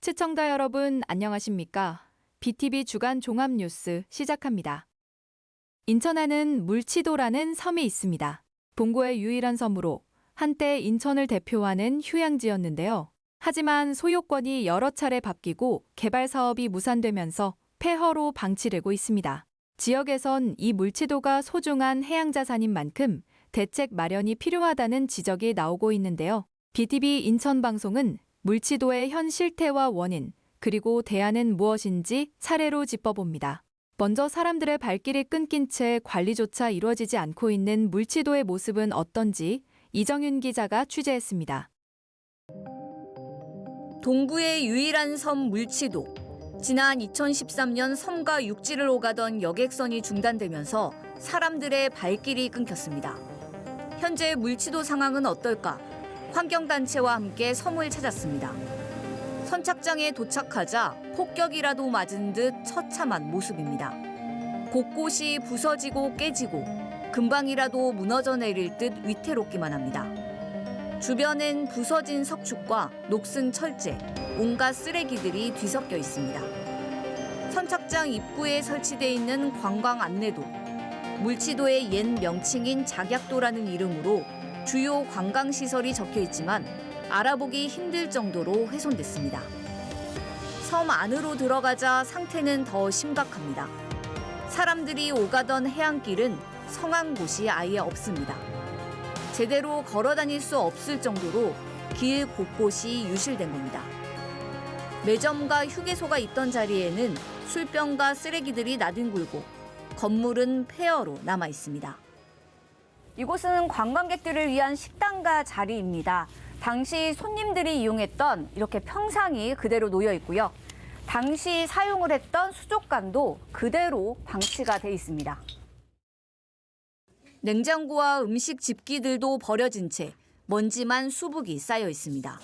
시청자 여러분 안녕하십니까? BTV 주간 종합뉴스 시작합니다. 인천에는 물치도라는 섬이 있습니다. 동구의 유일한 섬으로 한때 인천을 대표하는 휴양지였는데요. 하지만 소유권이 여러 차례 바뀌고 개발 사업이 무산되면서 폐허로 방치되고 있습니다. 지역에선 이 물치도가 소중한 해양자산인 만큼 대책 마련이 필요하다는 지적이 나오고 있는데요. BTV 인천방송은 물치도의 현 실태와 원인, 그리고 대안은 무엇인지 차례로 짚어봅니다. 먼저 사람들의 발길이 끊긴 채 관리조차 이루어지지 않고 있는 물치도의 모습은 어떤지 이정윤 기자가 취재했습니다. 동구의 유일한 섬 물치도. 지난 2013년 섬과 육지를 오가던 여객선이 중단되면서 사람들의 발길이 끊겼습니다. 현재 물치도 상황은 어떨까? 환경단체와 함께 섬을 찾았습니다. 선착장에 도착하자 폭격이라도 맞은 듯 처참한 모습입니다. 곳곳이 부서지고 깨지고 금방이라도 무너져 내릴 듯 위태롭기만 합니다. 주변엔 부서진 석축과 녹슨 철제, 온갖 쓰레기들이 뒤섞여 있습니다. 선착장 입구에 설치돼 있는 관광 안내도, 물치도의 옛 명칭인 작약도라는 이름으로 주요 관광시설이 적혀 있지만 알아보기 힘들 정도로 훼손됐습니다. 섬 안으로 들어가자 상태는 더 심각합니다. 사람들이 오가던 해안길은 성한 곳이 아예 없습니다. 제대로 걸어 다닐 수 없을 정도로 길 곳곳이 유실된 겁니다. 매점과 휴게소가 있던 자리에는 술병과 쓰레기들이 나뒹굴고 건물은 폐허로 남아 있습니다. 이곳은 관광객들을 위한 식당과 자리입니다. 당시 손님들이 이용했던 이렇게 평상이 그대로 놓여 있고요. 당시 사용을 했던 수족관도 그대로 방치가 돼 있습니다. 냉장고와 음식 집기들도 버려진 채 먼지만 수북이 쌓여 있습니다.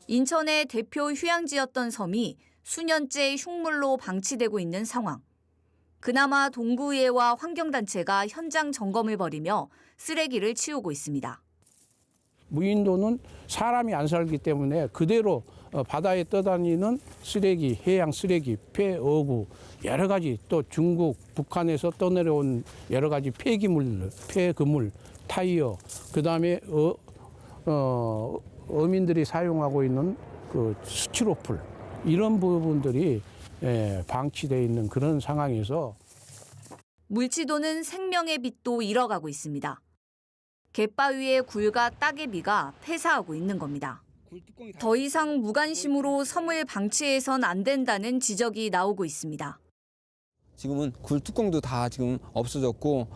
인천의 대표 휴양지였던 섬이 수년째 흉물로 방치되고 있는 상황. 그나마 동구의회와 환경단체가 현장 점검을 벌이며 쓰레기를 치우고 있습니다. 무인도는 사람이 안 살기 때문에 그대로 바다에 떠다니는 쓰레기, 해양 쓰레기, 폐어구, 여러 가지 또 중국, 북한에서 떠내려온 여러 가지 폐기물, 폐그물, 타이어, 그다음에 어민들이 사용하고 있는 그 스티로폴 이런 부분들이 방치되어 있는 그런 상황에서 물치도는 생명의 빛도 잃어가고 있습니다. 갯바위의 굴과 따개비가 폐사하고 있는 겁니다. 더 이상 무관심으로 섬을 방치해선 안 된다는 지적이 나오고 있습니다. 지금은 굴 뚜껑도 다 지금 없어졌고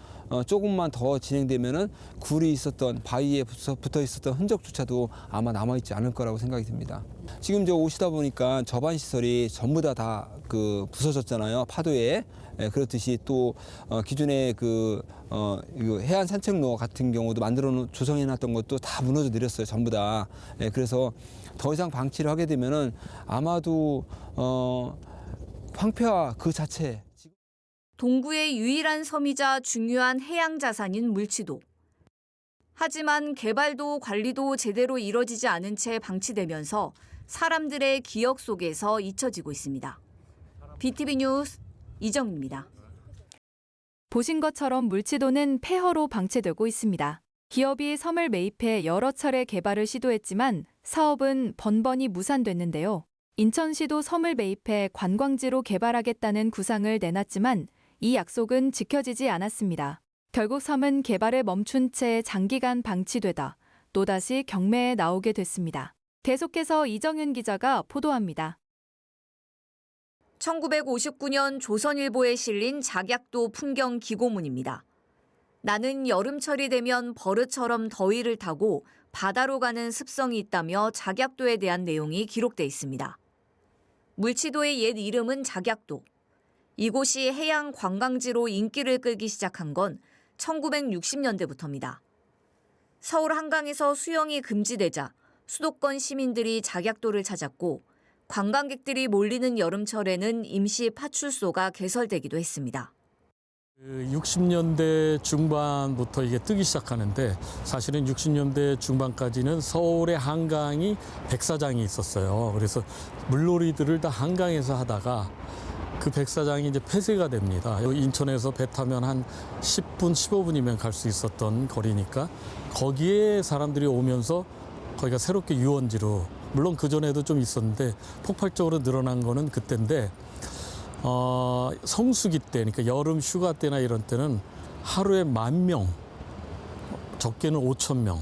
조금만 더 진행되면은 굴이 있었던 바위에 붙어 있었던 흔적조차도 아마 남아있지 않을 거라고 생각이 듭니다. 지금 저 오시다 보니까 접안 시설이 전부 다 그 부서졌잖아요. 파도에. 그렇듯이 또 기존의 해안 산책로 같은 경우도 조성해놨던 것도 다 무너져 내렸어요. 전부 다. 그래서 더 이상 방치를 하게 되면은 아마도 황폐화 그 자체. 동구의 유일한 섬이자 중요한 해양 자산인 물치도. 하지만 개발도 관리도 제대로 이뤄지지 않은 채 방치되면서 사람들의 기억 속에서 잊혀지고 있습니다. BTV 뉴스 이정입니다. 보신 것처럼 물치도는 폐허로 방치되고 있습니다. 기업이 섬을 매입해 여러 차례 개발을 시도했지만 사업은 번번이 무산됐는데요. 인천시도 섬을 매입해 관광지로 개발하겠다는 구상을 내놨지만 이 약속은 지켜지지 않았습니다. 결국 섬은 개발을 멈춘 채 장기간 방치되다 또다시 경매에 나오게 됐습니다. 계속해서 이정윤 기자가 보도합니다. 1959년 조선일보에 실린 작약도 풍경 기고문입니다. 나는 여름철이 되면 버릇처럼 더위를 타고 바다로 가는 습성이 있다며 작약도에 대한 내용이 기록돼 있습니다. 물치도의 옛 이름은 작약도. 이곳이 해양 관광지로 인기를 끌기 시작한 건 1960년대부터입니다. 서울 한강에서 수영이 금지되자 수도권 시민들이 작약도를 찾았고 관광객들이 몰리는 여름철에는 임시 파출소가 개설되기도 했습니다. 60년대 중반부터 이게 뜨기 시작하는데 사실은 60년대 중반까지는 서울의 한강이 백사장이 있었어요. 그래서 물놀이들을 다 한강에서 하다가 그 백사장이 이제 폐쇄가 됩니다. 여기 인천에서 배 타면 한 10분, 15분이면 갈 수 있었던 거리니까 거기에 사람들이 오면서 거기가 새롭게 유원지로, 물론 그전에도 좀 있었는데 폭발적으로 늘어난 거는 그때인데 성수기 때, 그러니까 여름 휴가 때나 이런 때는 하루에 10,000명, 적게는 5,000명.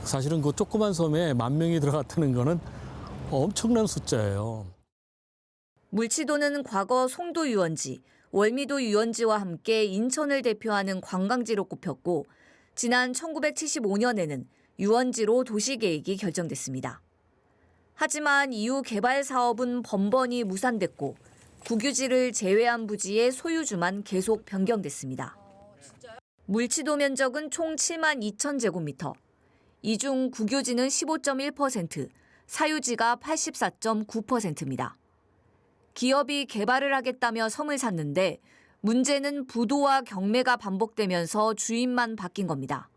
사실은 그 조그만 섬에 10,000명이 들어갔다는 거는 엄청난 숫자예요. 물치도는 과거 송도 유원지, 월미도 유원지와 함께 인천을 대표하는 관광지로 꼽혔고 지난 1975년에는 유원지로 도시계획이 결정됐습니다. 하지만 이후 개발 사업은 번번이 무산됐고 국유지를 제외한 부지의 소유주만 계속 변경됐습니다. 물치도 면적은 총 72,000제곱미터. 이 중 국유지는 15.1%, 사유지가 84.9%입니다. 기업이 개발을 하겠다며 섬을 샀는데 문제는 부도와 경매가 반복되면서 주인만 바뀐 겁니다.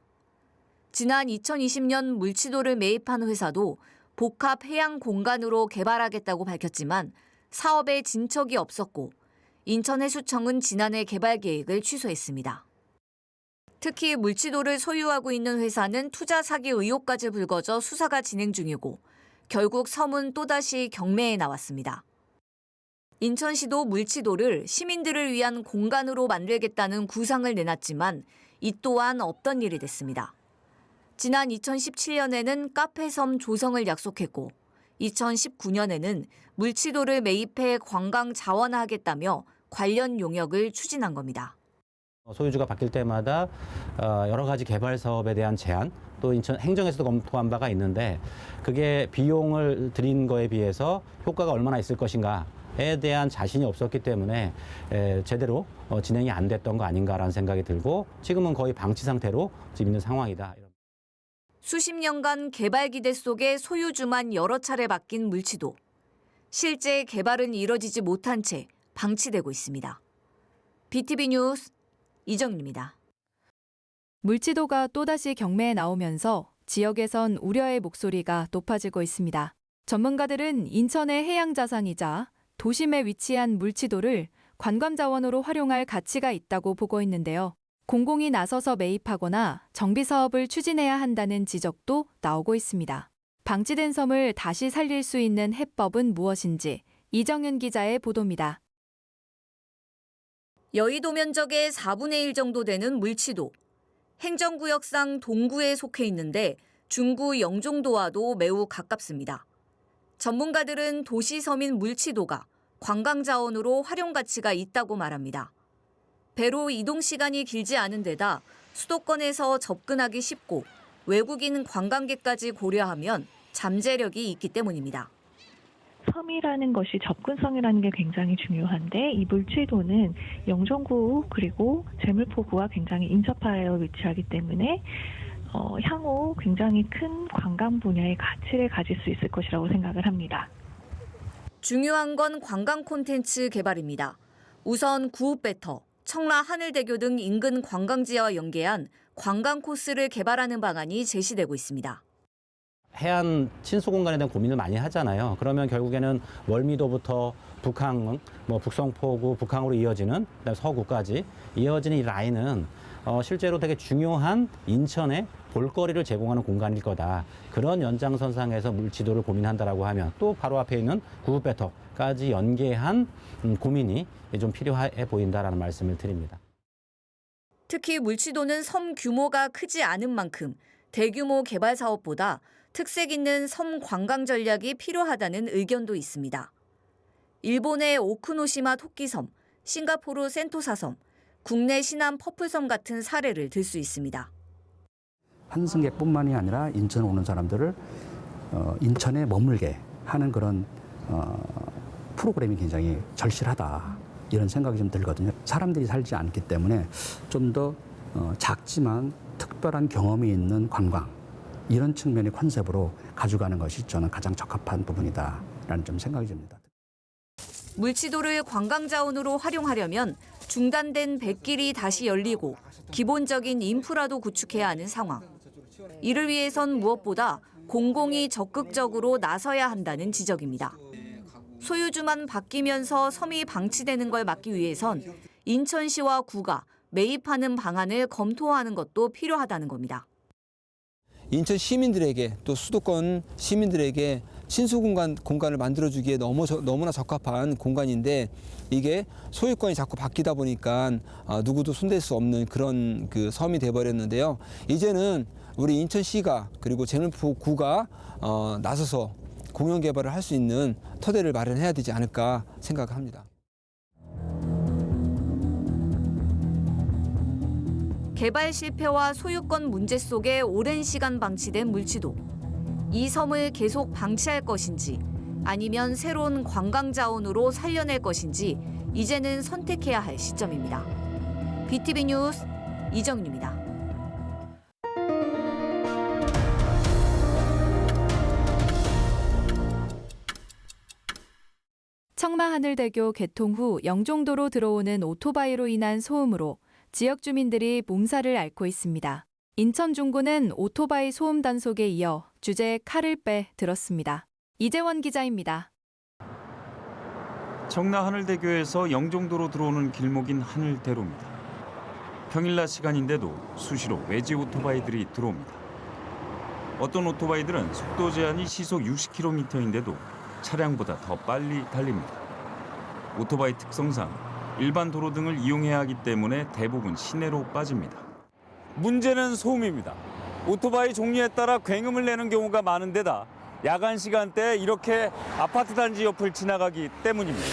지난 2020년 물치도를 매입한 회사도 복합 해양 공간으로 개발하겠다고 밝혔지만 사업에 진척이 없었고 인천해수청은 지난해 개발 계획을 취소했습니다. 특히 물치도를 소유하고 있는 회사는 투자 사기 의혹까지 불거져 수사가 진행 중이고 결국 섬은 또다시 경매에 나왔습니다. 인천시도 물치도를 시민들을 위한 공간으로 만들겠다는 구상을 내놨지만 이 또한 없던 일이 됐습니다. 지난 2017년에는 카페섬 조성을 약속했고 2019년에는 물치도를 매입해 관광 자원화하겠다며 관련 용역을 추진한 겁니다. 소유주가 바뀔 때마다 여러 가지 개발 사업에 대한 제안, 또 인천 행정에서도 검토한 바가 있는데 그게 비용을 들인 거에 비해서 효과가 얼마나 있을 것인가에 대한 자신이 없었기 때문에 제대로 진행이 안 됐던 거 아닌가라는 생각이 들고 지금은 거의 방치 상태로 지금 있는 상황이다. 수십 년간 개발 기대 속에 소유주만 여러 차례 바뀐 물치도. 실제 개발은 이뤄지지 못한 채 방치되고 있습니다. BTV 뉴스 이정입니다. 물치도가 또다시 경매에 나오면서 지역에선 우려의 목소리가 높아지고 있습니다. 전문가들은 인천의 해양자산이자 도심에 위치한 물치도를 관광자원으로 활용할 가치가 있다고 보고 있는데요. 공공이 나서서 매입하거나 정비사업을 추진해야 한다는 지적도 나오고 있습니다. 방치된 섬을 다시 살릴 수 있는 해법은 무엇인지 이정윤 기자의 보도입니다. 여의도 면적의 4분의 1 정도 되는 물치도. 행정구역상 동구에 속해 있는데 중구 영종도와도 매우 가깝습니다. 전문가들은 도시섬인 물치도가 관광자원으로 활용 가치가 있다고 말합니다. 배로 이동 시간이 길지 않은 데다 수도권에서 접근하기 쉽고 외국인 관광객까지 고려하면 잠재력이 있기 때문입니다. 섬이라는 것이 접근성이라는 게 굉장히 중요한데 이 물치도는 영종구 그리고 제물포구와 굉장히 인접하여 위치하기 때문에 향후 굉장히 큰 관광 분야의 가치를 가질 수 있을 것이라고 생각을 합니다. 중요한 건 관광 콘텐츠 개발입니다. 우선 구읍배터, 청라 하늘대교 등 인근 관광지와 연계한 관광 코스를 개발하는 방안이 제시되고 있습니다. 해안 친수 공간에 대한 고민을 많이 하잖아요. 그러면 결국에는 월미도부터 북항, 북성포구, 북항으로 이어지는 그다음에 서구까지 이어지는 이 라인은 실제로 되게 중요한 인천의 볼거리를 제공하는 공간일 거다. 그런 연장선상에서 물치도를 고민한다라고 하면 또 바로 앞에 있는 구읍배터까지 연계한 고민이 좀 필요해 보인다라는 말씀을 드립니다. 특히 물치도는 섬 규모가 크지 않은 만큼 대규모 개발 사업보다 특색 있는 섬 관광 전략이 필요하다는 의견도 있습니다. 일본의 오크노시마 토끼섬, 싱가포르 센토사섬, 국내 신안 퍼플섬 같은 사례를 들 수 있습니다. 환승객뿐만이 아니라 인천 오는 사람들을 인천에 머물게 하는 그런 프로그램이 굉장히 절실하다 이런 생각이 좀 들거든요. 사람들이 살지 않기 때문에 좀 더 작지만 특별한 경험이 있는 관광 이런 측면의 컨셉으로 가져가는 것이 저는 가장 적합한 부분이다라는 좀 생각이 듭니다. 물치도를 관광자원으로 활용하려면 중단된 뱃길이 다시 열리고 기본적인 인프라도 구축해야 하는 상황. 이를 위해선 무엇보다 공공이 적극적으로 나서야 한다는 지적입니다. 소유주만 바뀌면서 섬이 방치되는 걸 막기 위해선 인천시와 구가 매입하는 방안을 검토하는 것도 필요하다는 겁니다. 인천 시민들에게 또 수도권 시민들에게 친수 공간을 만들어주기에 너무나 적합한 공간인데 이게 소유권이 자꾸 바뀌다 보니까 누구도 손댈 수 없는 그런 그 섬이 돼버렸는데요. 이제는 우리 인천시가 그리고 재물포구가 나서서 공영 개발을 할 수 있는 터대를 마련해야 되지 않을까 생각합니다. 개발 실패와 소유권 문제 속에 오랜 시간 방치된 물치도. 이 섬을 계속 방치할 것인지 아니면 새로운 관광 자원으로 살려낼 것인지 이제는 선택해야 할 시점입니다. BTV 뉴스 이정윤입니다. 청마하늘대교 개통 후 영종도로 들어오는 오토바이로 인한 소음으로 지역 주민들이 몸살을 앓고 있습니다. 인천 중구는 오토바이 소음 단속에 이어 주제에 칼을 빼 들었습니다. 이재원 기자입니다. 청라 하늘대교에서 영종도로 들어오는 길목인 하늘대로입니다. 평일 낮 시간인데도 수시로 외지 오토바이들이 들어옵니다. 어떤 오토바이들은 속도 제한이 시속 60km인데도 차량보다 더 빨리 달립니다. 오토바이 특성상 일반 도로 등을 이용해야 하기 때문에 대부분 시내로 빠집니다. 문제는 소음입니다. 오토바이 종류에 따라 굉음을 내는 경우가 많은 데다 야간 시간대에 이렇게 아파트 단지 옆을 지나가기 때문입니다.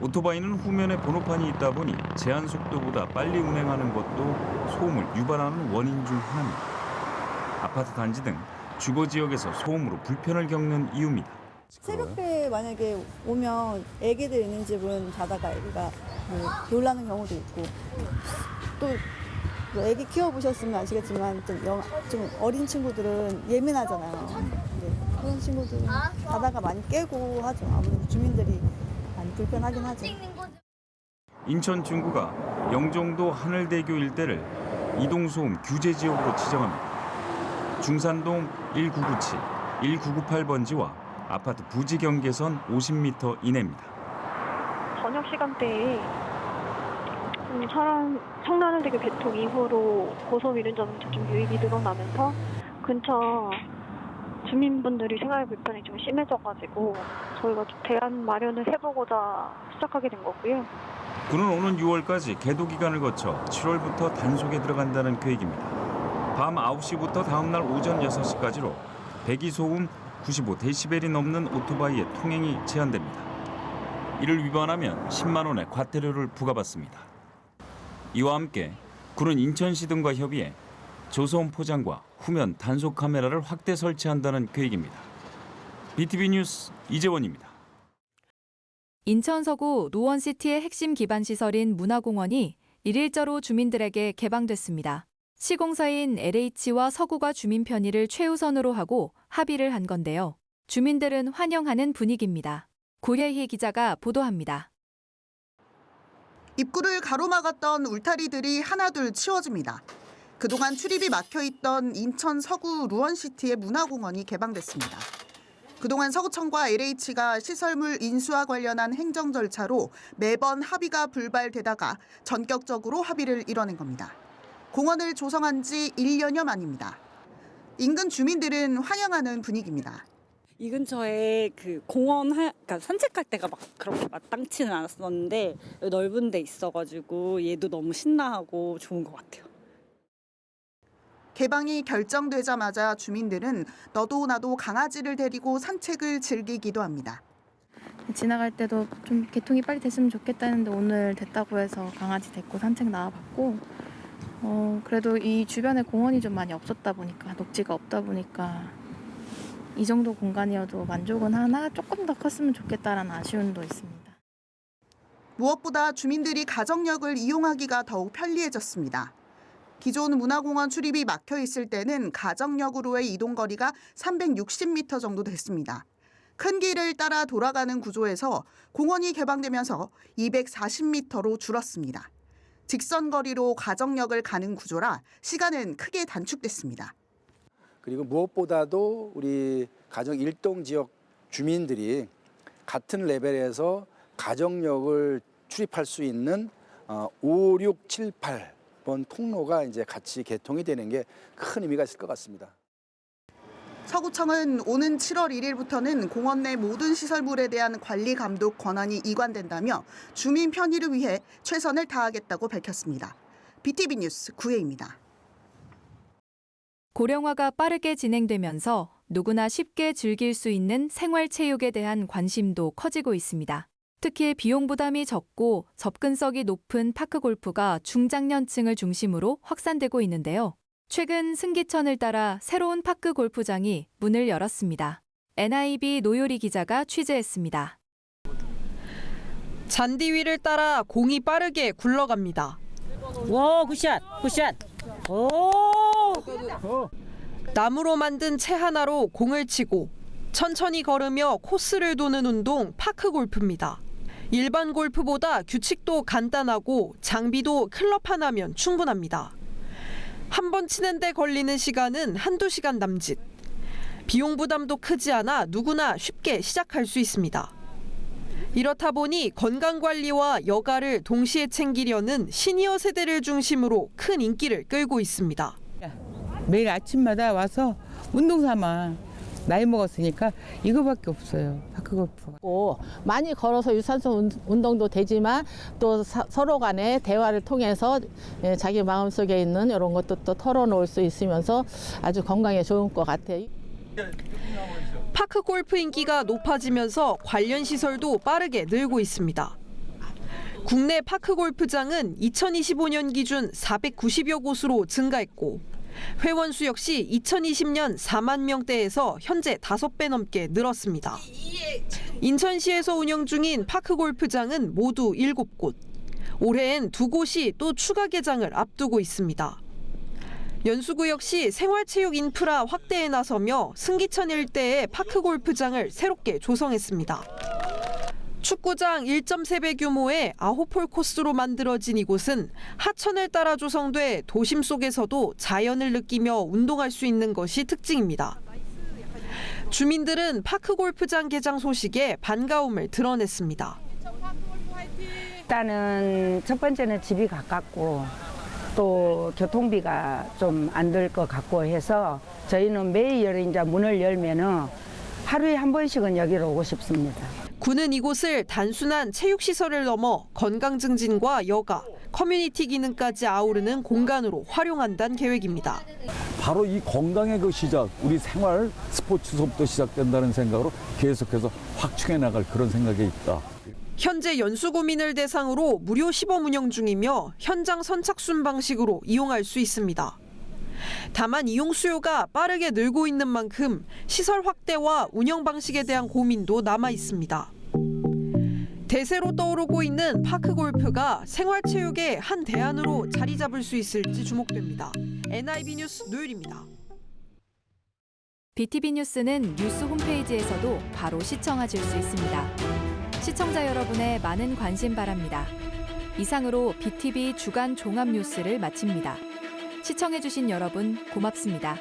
오토바이는 후면에 번호판이 있다 보니 제한 속도보다 빨리 운행하는 것도 소음을 유발하는 원인 중 하나입니다. 아파트 단지 등 주거 지역에서 소음으로 불편을 겪는 이유입니다. 새벽에 만약에 오면 애기들 있는 집은 자다가 애기가 놀라는 경우도 있고 또 애기 키워보셨으면 아시겠지만 좀 어린 친구들은 예민하잖아요. 그런 친구들은 자다가 많이 깨고 하죠. 아무래도 주민들이 많이 불편하긴 하죠. 인천 중구가 영종도 하늘대교 일대를 이동소음 규제 지역으로 지정합니다. 중산동 1997, 1998번지와 아파트 부지 경계선 50m 이내입니다. 저녁 시간대에 청라하늘대교 개통 이후로 고소음 이런 자동차 좀 유입이 늘어나면서 근처 주민분들이 생활 불편이 좀 심해져가지고 저희가 좀 대안 마련을 해보고자 시작하게 된 거고요. 구는 오는 6월까지 계도 기간을 거쳐 7월부터 단속에 들어간다는 계획입니다. 밤 9시부터 다음날 오전 6시까지로 배기소음 95데시벨이 넘는 오토바이의 통행이 제한됩니다. 이를 위반하면 10만 원의 과태료를 부과받습니다. 이와 함께 구는 인천시 등과 협의해 조소음 포장과 후면 단속 카메라를 확대 설치한다는 계획입니다. BTV 뉴스 이재원입니다. 인천 서구 노원시티의 핵심 기반 시설인 문화공원이 일일자로 주민들에게 개방됐습니다. 시공사인 LH와 서구가 주민 편의를 최우선으로 하고 합의를 한 건데요. 주민들은 환영하는 분위기입니다. 고예희 기자가 보도합니다. 입구를 가로막았던 울타리들이 하나둘 치워집니다. 그동안 출입이 막혀있던 인천 서구 루원시티의 문화공원이 개방됐습니다. 그동안 서구청과 LH가 시설물 인수와 관련한 행정 절차로 매번 합의가 불발되다가 전격적으로 합의를 이뤄낸 겁니다. 공원을 조성한 지 1년여 만입니다. 인근 주민들은 환영하는 분위기입니다. 이 근처에 그 공원 그러니까 산책할 때가 막 그렇게 마땅치는 않았었는데 넓은 데 있어가지고 얘도 너무 신나하고 좋은 것 같아요. 개방이 결정되자마자 주민들은 너도 나도 강아지를 데리고 산책을 즐기기도 합니다. 지나갈 때도 좀 개통이 빨리 됐으면 좋겠다는데 오늘 됐다고 해서 강아지 데리고 산책 나와봤고 그래도 이 주변에 공원이 좀 많이 없었다 보니까 녹지가 없다 보니까 이 정도 공간이어도 만족은 하나 조금 더 컸으면 좋겠다라는 아쉬움도 있습니다. 무엇보다 주민들이 가정역을 이용하기가 더욱 편리해졌습니다. 기존 문화공원 출입이 막혀 있을 때는 가정역으로의 이동 거리가 360m 정도 됐습니다. 큰 길을 따라 돌아가는 구조에서 공원이 개방되면서 240m로 줄었습니다. 직선 거리로 가정역을 가는 구조라 시간은 크게 단축됐습니다. 그리고 무엇보다도 우리 가정 일동 지역 주민들이 같은 레벨에서 가정역을 출입할 수 있는 5, 6, 7, 8번 통로가 이제 같이 개통이 되는 게 큰 의미가 있을 것 같습니다. 서구청은 오는 7월 1일부터는 공원 내 모든 시설물에 대한 관리 감독 권한이 이관된다며 주민 편의를 위해 최선을 다하겠다고 밝혔습니다. BTV 뉴스 구혜입니다. 고령화가 빠르게 진행되면서 누구나 쉽게 즐길 수 있는 생활체육에 대한 관심도 커지고 있습니다. 특히 비용 부담이 적고 접근성이 높은 파크골프가 중장년층을 중심으로 확산되고 있는데요. 최근 승기천을 따라 새로운 파크골프장이 문을 열었습니다. NIB 노요리 기자가 취재했습니다. 잔디 위를 따라 공이 빠르게 굴러갑니다. 와, 굿샷, 굿샷. 오! 나무로 만든 채 하나로 공을 치고 천천히 걸으며 코스를 도는 운동 파크골프입니다. 일반 골프보다 규칙도 간단하고 장비도 클럽 하나면 충분합니다. 한 번 치는데 걸리는 시간은 한두 시간 남짓. 비용 부담도 크지 않아 누구나 쉽게 시작할 수 있습니다. 이렇다 보니 건강관리와 여가를 동시에 챙기려는 시니어 세대를 중심으로 큰 인기를 끌고 있습니다. 매일 아침마다 와서 운동 삼아 나이 먹었으니까 이거밖에 없어요. 파크골프가. 많이 걸어서 유산소 운동도 되지만 또 서로 간의 대화를 통해서 자기 마음속에 있는 이런 것도 또 털어놓을 수 있으면서 아주 건강에 좋은 것 같아요. 파크골프 인기가 높아지면서 관련 시설도 빠르게 늘고 있습니다. 국내 파크골프장은 2025년 기준 490여 곳으로 증가했고 회원 수 역시 2020년 4만 명대에서 현재 5배 넘게 늘었습니다. 인천시에서 운영 중인 파크골프장은 모두 7곳. 올해엔 2곳이 또 추가 개장을 앞두고 있습니다. 연수구 역시 생활체육 인프라 확대에 나서며 승기천 일대에 파크골프장을 새롭게 조성했습니다. 축구장 1.3배 규모의 9홀 코스로 만들어진 이곳은 하천을 따라 조성돼 도심 속에서도 자연을 느끼며 운동할 수 있는 것이 특징입니다. 주민들은 파크골프장 개장 소식에 반가움을 드러냈습니다. 일단은 첫 번째는 집이 가깝고 또 교통비가 좀 안 들 것 같고 해서 저희는 매일 이제 문을 열면은 하루에 한 번씩은 여기로 오고 싶습니다. 구는 이곳을 단순한 체육시설을 넘어 건강 증진과 여가, 커뮤니티 기능까지 아우르는 공간으로 활용한다는 계획입니다. 바로 이 건강의 그 시작, 우리 생활 스포츠서부터 시작된다는 생각으로 계속해서 확충해 나갈 그런 생각이 있다. 현재 연수구민을 대상으로 무료 시범 운영 중이며 현장 선착순 방식으로 이용할 수 있습니다. 다만 이용 수요가 빠르게 늘고 있는 만큼 시설 확대와 운영 방식에 대한 고민도 남아 있습니다. 대세로 떠오르고 있는 파크골프가 생활체육의 한 대안으로 자리 잡을 수 있을지 주목됩니다. NIB 뉴스 노율입니다. BTV 뉴스는 뉴스 홈페이지에서도 바로 시청하실 수 있습니다. 시청자 여러분의 많은 관심 바랍니다. 이상으로 BTV 주간 종합 뉴스를 마칩니다. 시청해주신 여러분 고맙습니다.